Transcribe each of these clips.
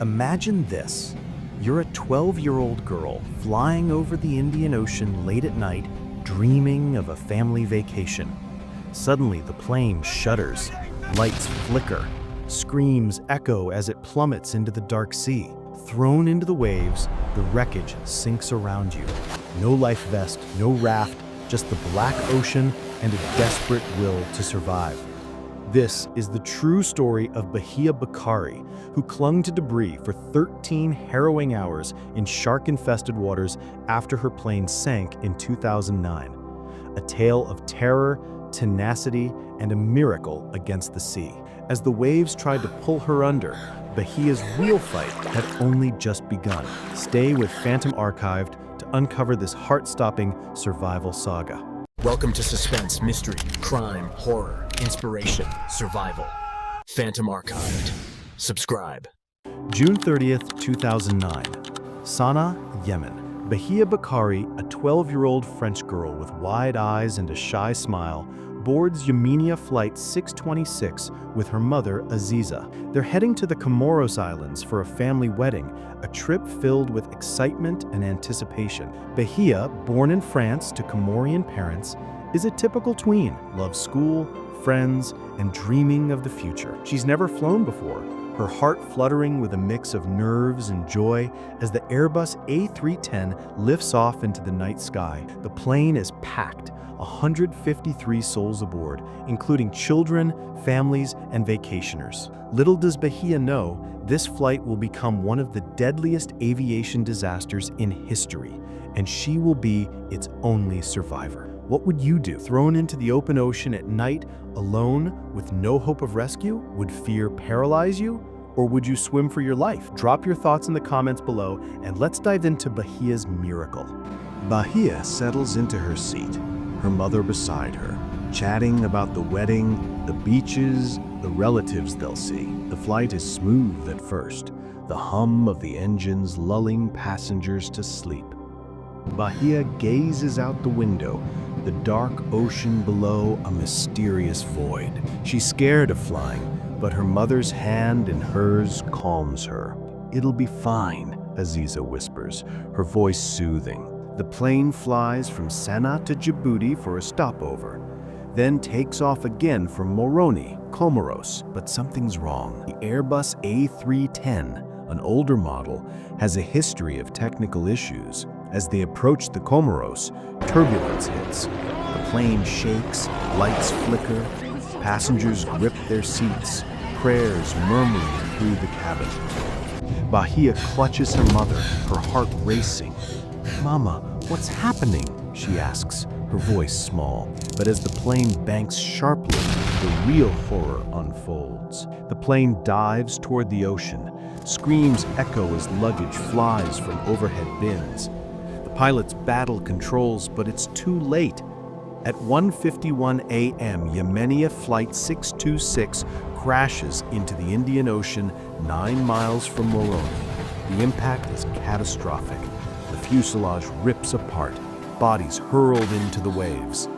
Imagine this. You're a 12-year-old girl flying over the Indian Ocean late at night, dreaming of a family vacation. Suddenly, the plane shudders, lights flicker, screams echo as it plummets into the dark sea. Thrown into the waves, the wreckage sinks around you. No life vest, no raft, just the black ocean and a desperate will to survive. This is the true story of Bahia Bakari, who clung to debris for 13 harrowing hours in shark-infested waters after her plane sank in 2009. A tale of terror, tenacity, and a miracle against the sea. As the waves tried to pull her under, Bahia's real fight had only just begun. Stay with Phantom Archived to uncover this heart-stopping survival saga. Welcome to suspense, mystery, crime, horror, inspiration, survival. Phantom Archived. Subscribe. June 30th, 2009. Sana'a, Yemen. Bahia Bakari, a 12-year-old French girl with wide eyes and a shy smile, boards Yemenia Flight 626 with her mother, Aziza. They're heading to the Comoros Islands for a family wedding, a trip filled with excitement and anticipation. Bahia, born in France to Comorian parents, is a typical tween, loves school, friends, and dreaming of the future. She's never flown before, her heart fluttering with a mix of nerves and joy as the Airbus A310 lifts off into the night sky. The plane is packed, 153 souls aboard, including children, families, and vacationers. Little does Bahia know, this flight will become one of the deadliest aviation disasters in history, and she will be its only survivor. What would you do? Thrown into the open ocean at night, alone, with no hope of rescue? Would fear paralyze you? Or would you swim for your life? Drop your thoughts in the comments below, and let's dive into Bahia's miracle. Bahia settles into her seat, her mother beside her, chatting about the wedding, the beaches, the relatives they'll see. The flight is smooth at first, the hum of the engines lulling passengers to sleep. Bahia gazes out the window, the dark ocean below, a mysterious void. She's scared of flying, but her mother's hand in hers calms her. "It'll be fine," Aziza whispers, her voice soothing. The plane flies from Sana'a to Djibouti for a stopover, then takes off again for Moroni, Comoros. But something's wrong. The Airbus A310, an older model, has a history of technical issues. As they approach the Comoros, turbulence hits. The plane shakes, lights flicker, passengers grip their seats, prayers murmuring through the cabin. Bahia clutches her mother, her heart racing. "Mama, what's happening?" she asks, her voice small. But as the plane banks sharply, the real horror unfolds. The plane dives toward the ocean. Screams echo as luggage flies from overhead bins. Pilots battle controls, but it's too late. At 1:51 a.m., Yemenia Flight 626 crashes into the Indian Ocean 9 miles from Moroni. The impact is catastrophic. The fuselage rips apart, bodies hurled into the waves.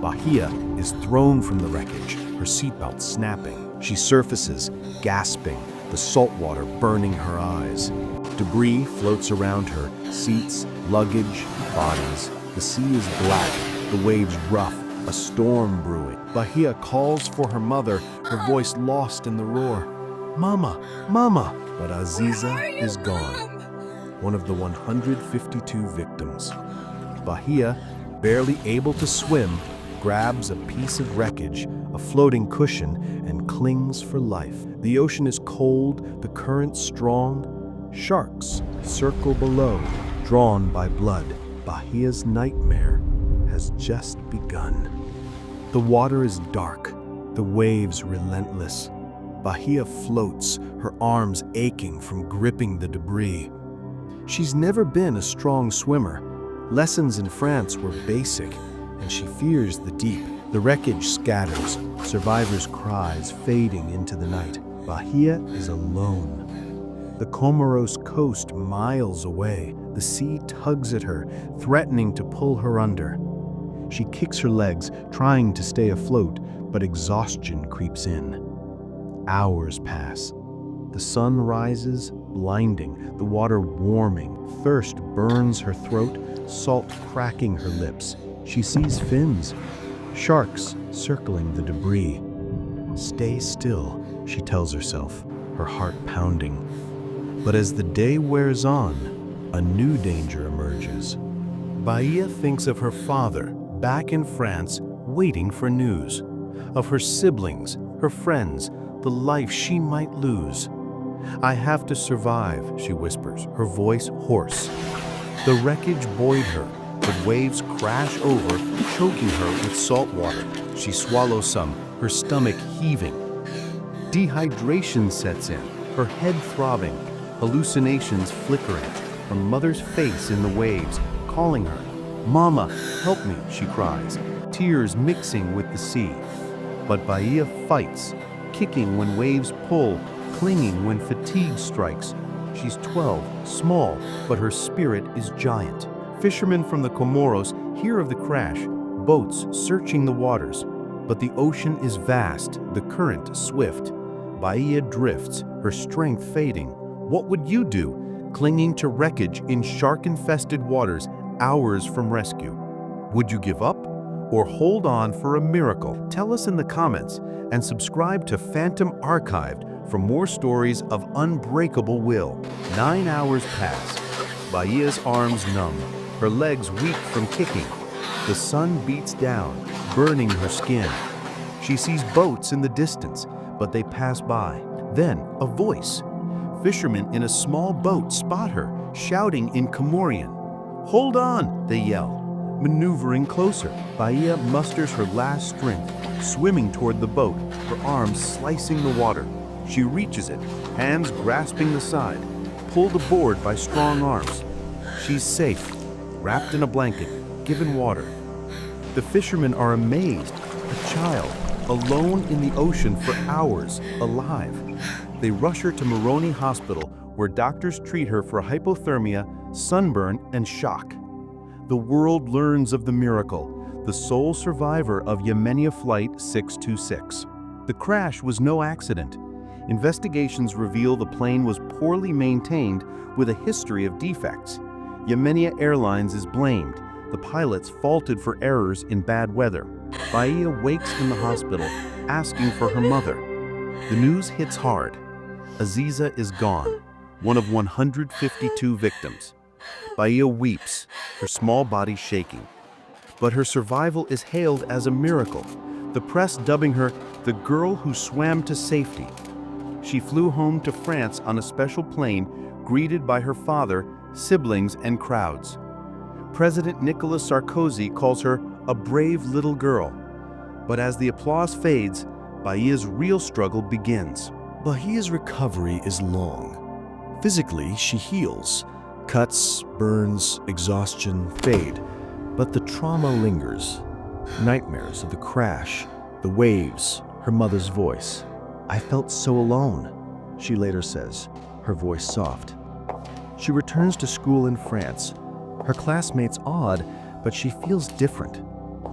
Bahia is thrown from the wreckage, her seatbelt snapping. She surfaces, gasping, the salt water burning her eyes. Debris floats around her, seats, luggage, bodies. The sea is black, the waves rough, a storm brewing. Bahia calls for her mother, her voice lost in the roar. "Mama, Mama!" But Aziza is gone, one of the 152 victims. Bahia, barely able to swim, grabs a piece of wreckage, a floating cushion, and clings for life. The ocean is cold, the current strong. Sharks circle below, drawn by blood. Bahia's nightmare has just begun. The water is dark, the waves relentless. Bahia floats, her arms aching from gripping the debris. She's never been a strong swimmer. Lessons in France were basic, and she fears the deep. The wreckage scatters, survivors' cries fading into the night. Bahia is alone. The Comoros coast miles away. The sea tugs at her, threatening to pull her under. She kicks her legs, trying to stay afloat, but exhaustion creeps in. Hours pass. The sun rises, blinding, the water warming. Thirst burns her throat, salt cracking her lips. She sees fins, sharks circling the debris. Stay still, she tells herself, her heart pounding. But as the day wears on, a new danger emerges. Bahia thinks of her father, back in France, waiting for news. Of her siblings, her friends, the life she might lose. "I have to survive," she whispers, her voice hoarse. The wreckage buoyed her, but waves crash over, choking her with salt water. She swallows some, her stomach heaving. Dehydration sets in, her head throbbing, hallucinations flickering, her mother's face in the waves, calling her. "Mama, help me," she cries, tears mixing with the sea. But Bahia fights, kicking when waves pull, clinging when fatigue strikes. She's 12, small, but her spirit is giant. Fishermen from the Comoros hear of the crash, boats searching the waters. But the ocean is vast, the current swift. Bahia drifts, her strength fading. What would you do, clinging to wreckage in shark-infested waters, hours from rescue? Would you give up or hold on for a miracle? Tell us in the comments and subscribe to Phantom Archived for more stories of unbreakable will. 9 hours pass. Bahia's arms numb, her legs weak from kicking. The sun beats down, burning her skin. She sees boats in the distance, but they pass by. Then, a voice. Fishermen in a small boat spot her, shouting in Comorian. "Hold on," they yell. Maneuvering closer, Bahia musters her last strength, swimming toward the boat, her arms slicing the water. She reaches it, hands grasping the side, pulled aboard by strong arms. She's safe, wrapped in a blanket, given water. The fishermen are amazed. A child, alone in the ocean for hours, alive. They rush her to Moroni Hospital, where doctors treat her for hypothermia, sunburn, and shock. The world learns of the miracle, the sole survivor of Yemenia Flight 626. The crash was no accident. Investigations reveal the plane was poorly maintained with a history of defects. Yemenia Airlines is blamed. The pilots faulted for errors in bad weather. Bahia wakes in the hospital, asking for her mother. The news hits hard. Aziza is gone, one of 152 victims. Bahia weeps, her small body shaking. But her survival is hailed as a miracle, the press dubbing her the girl who swam to safety. She flew home to France on a special plane, greeted by her father, siblings, and crowds. President Nicolas Sarkozy calls her a brave little girl. But as the applause fades, Bahia's real struggle begins. Bahia's recovery is long. Physically, she heals. Cuts, burns, exhaustion fade, but the trauma lingers. Nightmares of the crash, the waves, her mother's voice. "I felt so alone," she later says, her voice soft. She returns to school in France. Her classmates odd, but she feels different,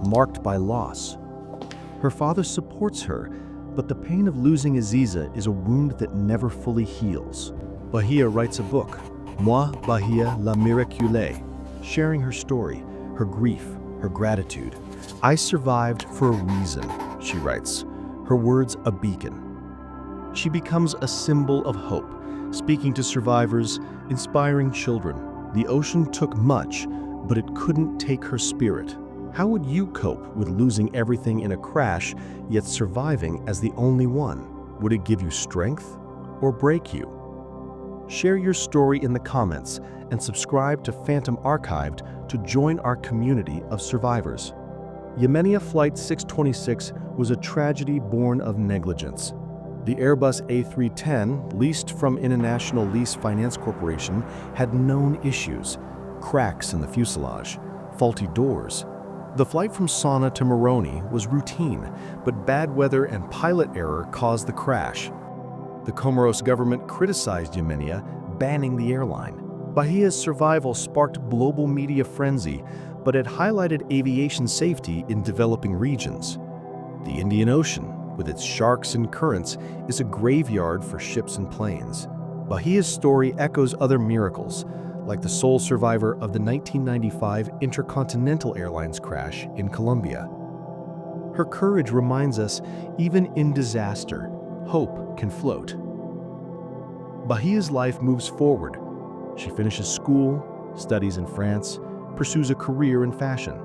marked by loss. Her father supports her, but the pain of losing Aziza is a wound that never fully heals. Bahia writes a book, Moi, Bahia, la miraculous, sharing her story, her grief, her gratitude. "I survived for a reason," she writes, her words a beacon. She becomes a symbol of hope, speaking to survivors, inspiring children. The ocean took much, but it couldn't take her spirit. How would you cope with losing everything in a crash, yet surviving as the only one? Would it give you strength or break you? Share your story in the comments and subscribe to Phantom Archived to join our community of survivors. Yemenia Flight 626 was a tragedy born of negligence. The Airbus A310, leased from International Lease Finance Corporation, had known issues: cracks in the fuselage, faulty doors. The flight from Sana to Moroni was routine, but bad weather and pilot error caused the crash. The Comoros government criticized Yemenia, banning the airline. Bahia's survival sparked global media frenzy, but it highlighted aviation safety in developing regions. The Indian Ocean, with its sharks and currents, is a graveyard for ships and planes. Bahia's story echoes other miracles, like the sole survivor of the 1995 Intercontinental Airlines crash in Colombia. Her courage reminds us, even in disaster, hope can float. Bahia's life moves forward. She finishes school, studies in France, pursues a career in fashion.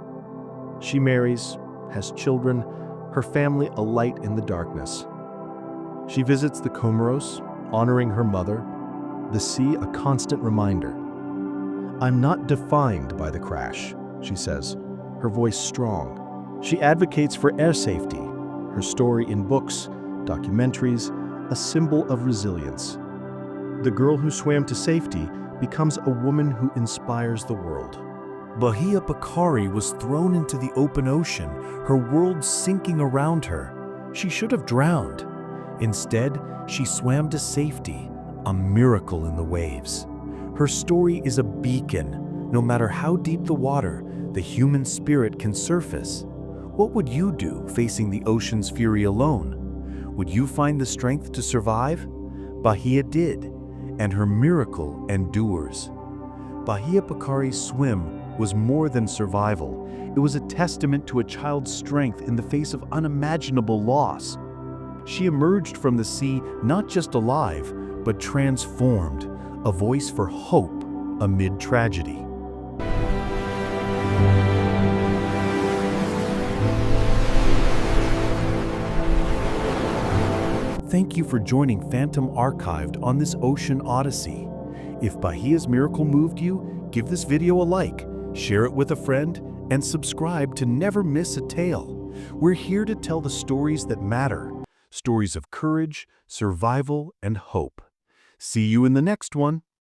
She marries, has children, her family a light in the darkness. She visits the Comoros, honoring her mother, the sea a constant reminder. "I'm not defined by the crash," she says, her voice strong. She advocates for air safety, her story in books, documentaries, a symbol of resilience. The girl who swam to safety becomes a woman who inspires the world. Bahia Bakari was thrown into the open ocean, her world sinking around her. She should have drowned. Instead, she swam to safety, a miracle in the waves. Her story is a beacon. No matter how deep the water, the human spirit can surface. What would you do facing the ocean's fury alone? Would you find the strength to survive? Bahia did, and her miracle endures. Bahia Bakari's swim was more than survival. It was a testament to a child's strength in the face of unimaginable loss. She emerged from the sea not just alive, but transformed, a voice for hope amid tragedy. Thank you for joining Phantom Archived on this ocean odyssey. If Bahia's miracle moved you, give this video a like, share it with a friend, and subscribe to never miss a tale. We're here to tell the stories that matter, stories of courage, survival, and hope. See you in the next one.